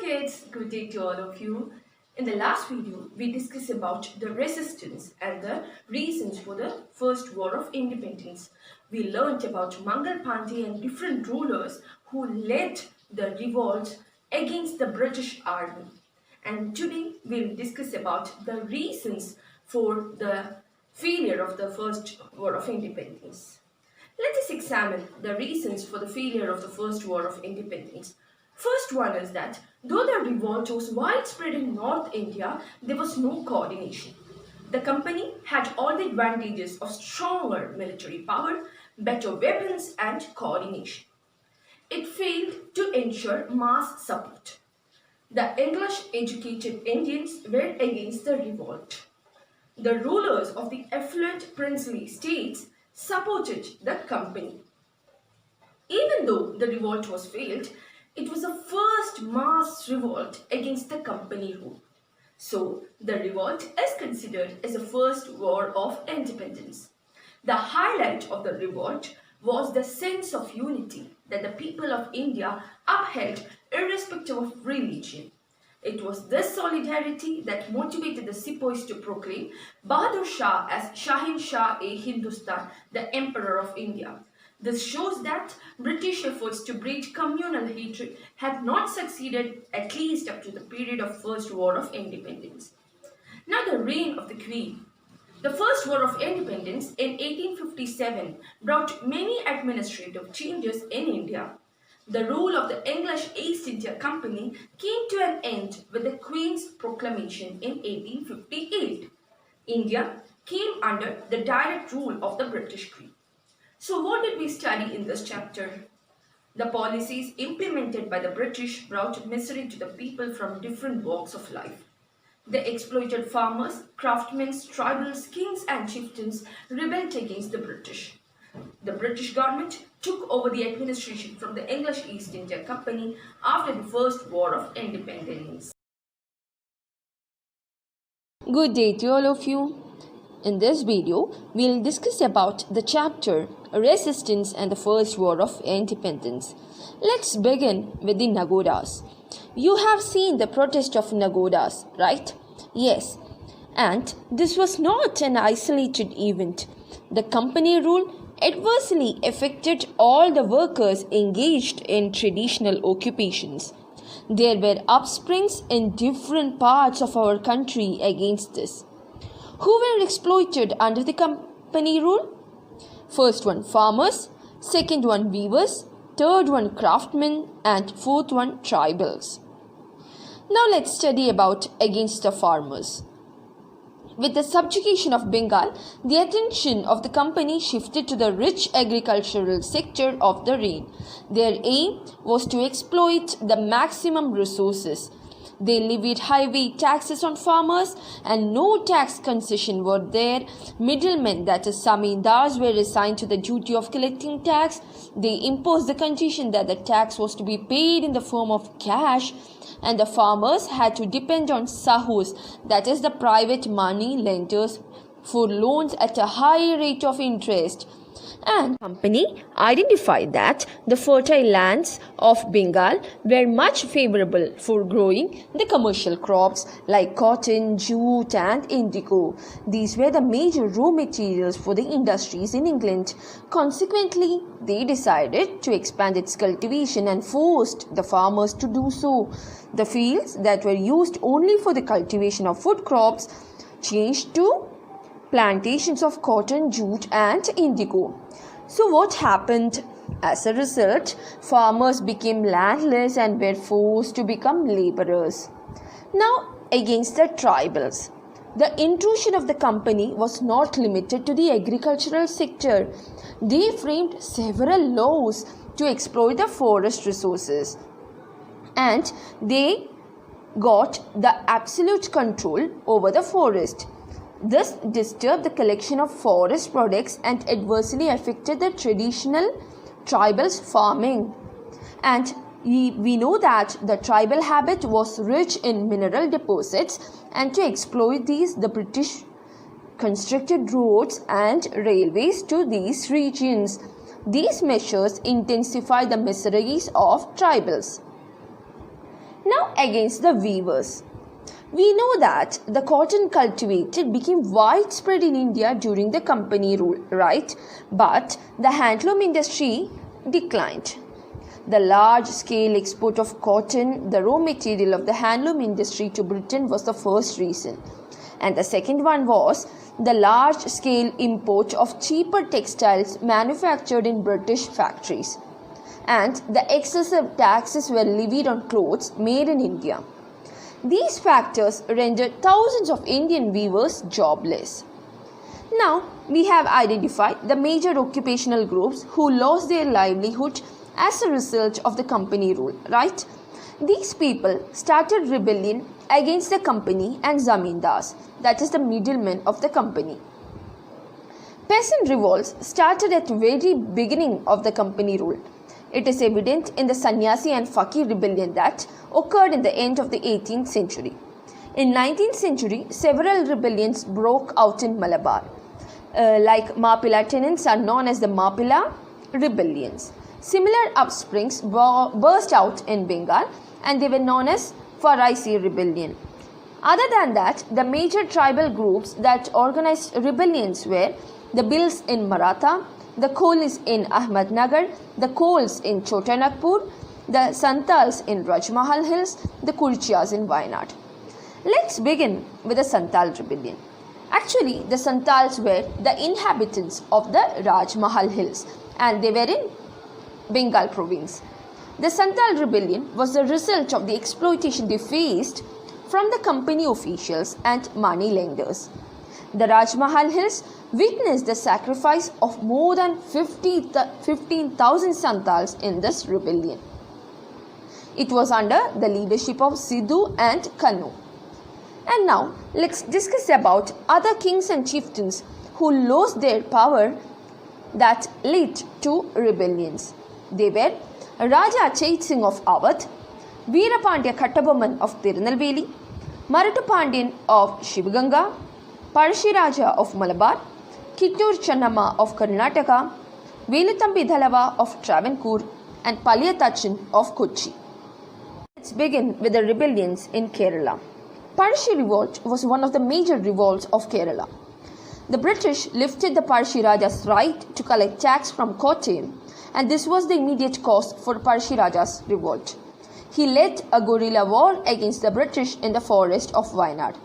kids, good day to all of you. In the last video, we discussed about the resistance and the reasons for the First War of Independence. We learnt about Mangal Pandey and different rulers who led the revolt against the British Army. And today, we'll discuss about the reasons for the failure of the First War of Independence. Let us examine the reasons for the failure of the First War of Independence. First one is that though the revolt was widespread in North India, there was no coordination. The company had all the advantages of stronger military power, better weapons and coordination. It failed to ensure mass support. The English-educated Indians were against the revolt. The rulers of the affluent princely states supported the company. Even though the revolt was failed, it was the first mass revolt against the company rule. So, the revolt is considered as the first war of independence. The highlight of the revolt was the sense of unity that the people of India upheld irrespective of religion. It was this solidarity that motivated the sepoys to proclaim Bahadur Shah as Shahin Shah-e-Hindustan, the Emperor of India. This shows that British efforts to breed communal hatred had not succeeded at least up to the period of First War of Independence. Now the reign of the Queen. The First War of Independence in 1857 brought many administrative changes in India. The rule of the English East India Company came to an end with the Queen's proclamation in 1858. India came under the direct rule of the British Queen. So what did we study in this chapter? The policies implemented by the British brought misery to the people from different walks of life. They exploited farmers, craftsmen, tribals, kings and chieftains rebelled against the British. The British government took over the administration from the English East India Company after the First War of Independence. Good day to all of you. In this video, we'll discuss about the chapter Resistance and the First War of Independence. Let's begin with the Nagodas. You have seen the protest of Nagodas, right? Yes. And this was not an isolated event. The company rule adversely affected all the workers engaged in traditional occupations. There were upsprings in different parts of our country against this. Who were exploited under the company rule? First one farmers, second one weavers, third one craftsmen and fourth one tribals. Now let's study about against the farmers. With the subjugation of Bengal, the attention of the company shifted to the rich agricultural sector of the reign. Their aim was to exploit the maximum resources. They levied heavy taxes on farmers and no tax concession were there. Middlemen, that is Zamindars, were assigned to the duty of collecting tax. They imposed the condition that the tax was to be paid in the form of cash and the farmers had to depend on sahus, that is the private money lenders, for loans at a high rate of interest. And the company identified that the fertile lands of Bengal were much favorable for growing the commercial crops like cotton, jute and indigo. These were the major raw materials for the industries in England. Consequently, they decided to expand its cultivation and forced the farmers to do so. The fields that were used only for the cultivation of food crops changed to plantations of cotton, jute and indigo. So what happened? As a result, farmers became landless and were forced to become laborers. Now, against the tribals. The intrusion of the company was not limited to the agricultural sector. They framed several laws to exploit the forest resources. And they got the absolute control over the forest. This disturbed the collection of forest products and adversely affected the traditional tribals' farming. And we know that the tribal habit was rich in mineral deposits, and to exploit these, the British constructed roads and railways to these regions. These measures intensify the miseries of tribals. Now against the weavers. We know that the cotton cultivated became widespread in India during the company rule, right? But the handloom industry declined. The large-scale export of cotton, the raw material of the handloom industry to Britain, was the first reason. And the second one was the large-scale import of cheaper textiles manufactured in British factories. And the excessive taxes were levied on clothes made in India. These factors rendered thousands of Indian weavers jobless. Now, we have identified the major occupational groups who lost their livelihood as a result of the company rule, right? These people started rebellion against the company and Zamindars, that is the middlemen of the company. Peasant revolts started at the very beginning of the company rule. It is evident in the Sanyasi and Fakir rebellion that occurred in the end of the 18th century. In 19th century, several rebellions broke out in Malabar. Like Mappila tenants are known as the Mappila rebellions. Similar upsprings burst out in Bengal and they were known as Pazhassi rebellion. Other than that, the major tribal groups that organized rebellions were the Bhils in Maratha, the Kolis in Ahmednagar, the Kols in Chota Nagpur, the Santhals in Rajmahal Hills, the Kurchias in Wayanad. Let's begin with the Santhal rebellion. Actually, the Santhals were the inhabitants of the Rajmahal Hills and they were in Bengal province. The Santhal rebellion was the result of the exploitation they faced from the company officials and money lenders. The Rajmahal Hills witnessed the sacrifice of more than 15,000 Santhals in this rebellion. It was under the leadership of Sidhu and Kanu. And now let's discuss about other kings and chieftains who lost their power that led to rebellions. They were Raja Chait Singh of Awadh, Veerapandya Kattabomman of Tirunelveli, Marattu Pandyan of Shivaganga, Parshi Raja of Malabar, Kittur Channamma of Karnataka, Veluthambi Dhalava of Travancore, and Paliyatachan of Kochi. Let's begin with the rebellions in Kerala. Parshi revolt was one of the major revolts of Kerala. The British lifted the Parshi Raja's right to collect tax from Kottayam, and this was the immediate cause for Parshi Raja's revolt. He led a guerrilla war against the British in the forest of Wayanad.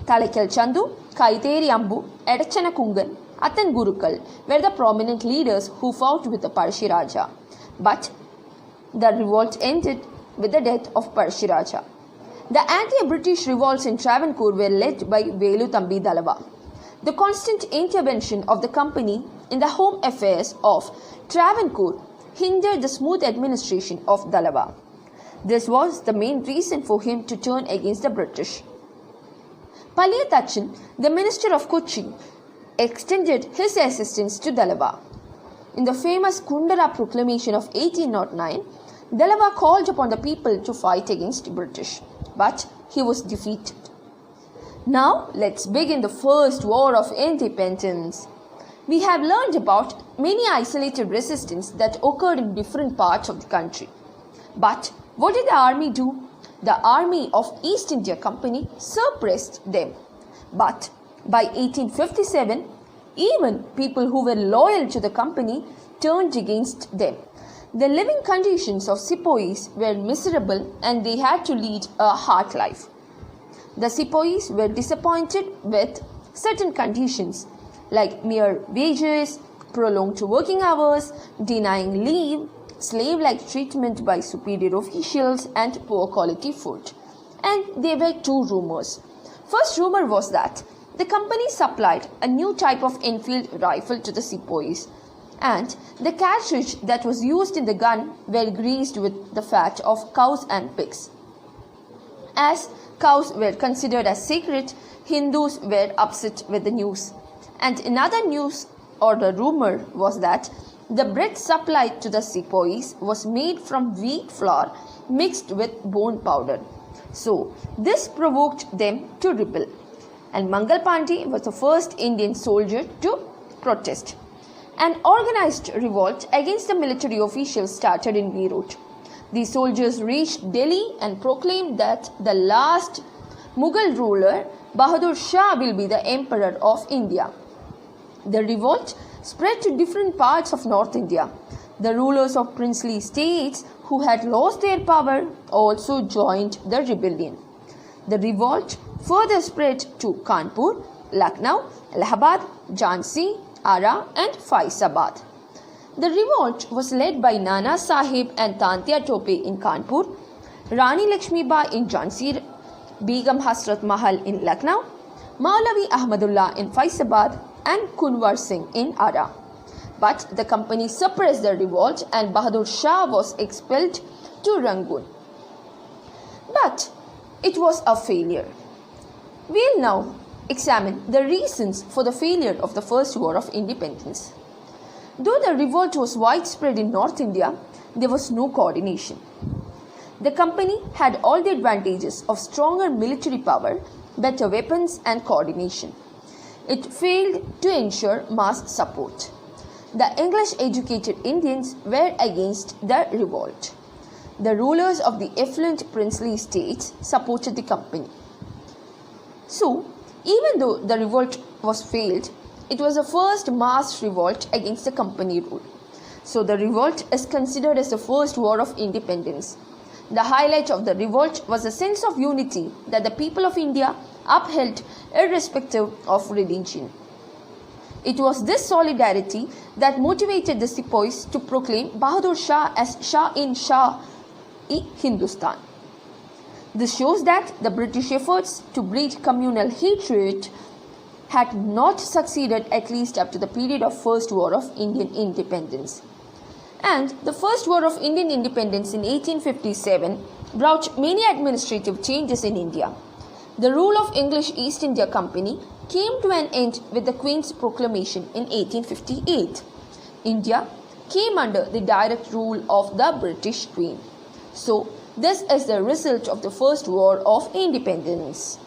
Thalaikal Chandu, Kaiteri Ambu, Edachana Kungan, Athan Gurukal were the prominent leaders who fought with the Parshi Raja. But the revolt ended with the death of Parshi Raja. The anti-British revolts in Travancore were led by Veluthambi Dhalava. The constant intervention of the company in the home affairs of Travancore hindered the smooth administration of Dhalava. This was the main reason for him to turn against the British. Paliyatachan, the minister of Kochi, extended his assistance to Dhalava. In the famous Kundra proclamation of 1809, Dhalava called upon the people to fight against British, but he was defeated. Now let's begin the first war of independence. We have learned about many isolated resistance that occurred in different parts of the country. But what did the army do? The army of East India Company suppressed them. But by 1857, even people who were loyal to the company turned against them. The living conditions of sepoys were miserable and they had to lead a hard life. The sepoys were disappointed with certain conditions like mere wages, prolonged working hours, denying leave, slave-like treatment by superior officials and poor quality food. And there were two rumors. First rumor was that the company supplied a new type of Enfield rifle to the sepoys, and the cartridge that was used in the gun were greased with the fat of cows and pigs. As cows were considered as sacred, Hindus were upset with the news. And another news or the rumor was that the bread supplied to the sepoys was made from wheat flour mixed with bone powder. So this provoked them to rebel. And Mangal Pandey was the first Indian soldier to protest. An organized revolt against the military officials started in Beirut. The soldiers reached Delhi and proclaimed that the last Mughal ruler, Bahadur Shah, will be the emperor of India. The revolt spread to different parts of North India. The rulers of princely states who had lost their power also joined the rebellion. The revolt further spread to Kanpur, Lucknow, Allahabad, Jhansi, Ara and Faizabad. The revolt was led by Nana Sahib and Tantia Tope in Kanpur, Rani Lakshmi Bai in Jhansi, Begum Hasrat Mahal in Lucknow, Maulavi Ahmadullah in Faizabad and Kunwar Singh in Ara. But the company suppressed the revolt and Bahadur Shah was expelled to Rangoon. But it was a failure. We'll now examine the reasons for the failure of the First War of Independence. Though the revolt was widespread in North India, there was no coordination. The company had all the advantages of stronger military power, better weapons and coordination. It failed to ensure mass support. The English-educated Indians were against the revolt. The rulers of the affluent princely states supported the company. So, even though the revolt was failed, it was the first mass revolt against the company rule. So, the revolt is considered as the First War of Independence. The highlight of the revolt was a sense of unity that the people of India upheld irrespective of religion. It was this solidarity that motivated the sepoys to proclaim Bahadur Shah as Shah-in-Hindustan. This shows that the British efforts to breed communal hatred had not succeeded, at least up to the period of First War of Indian Independence. And the First War of Indian Independence in 1857 brought many administrative changes in India. The rule of English East India Company came to an end with the Queen's proclamation in 1858. India came under the direct rule of the British Queen. So, this is the result of the First War of Independence.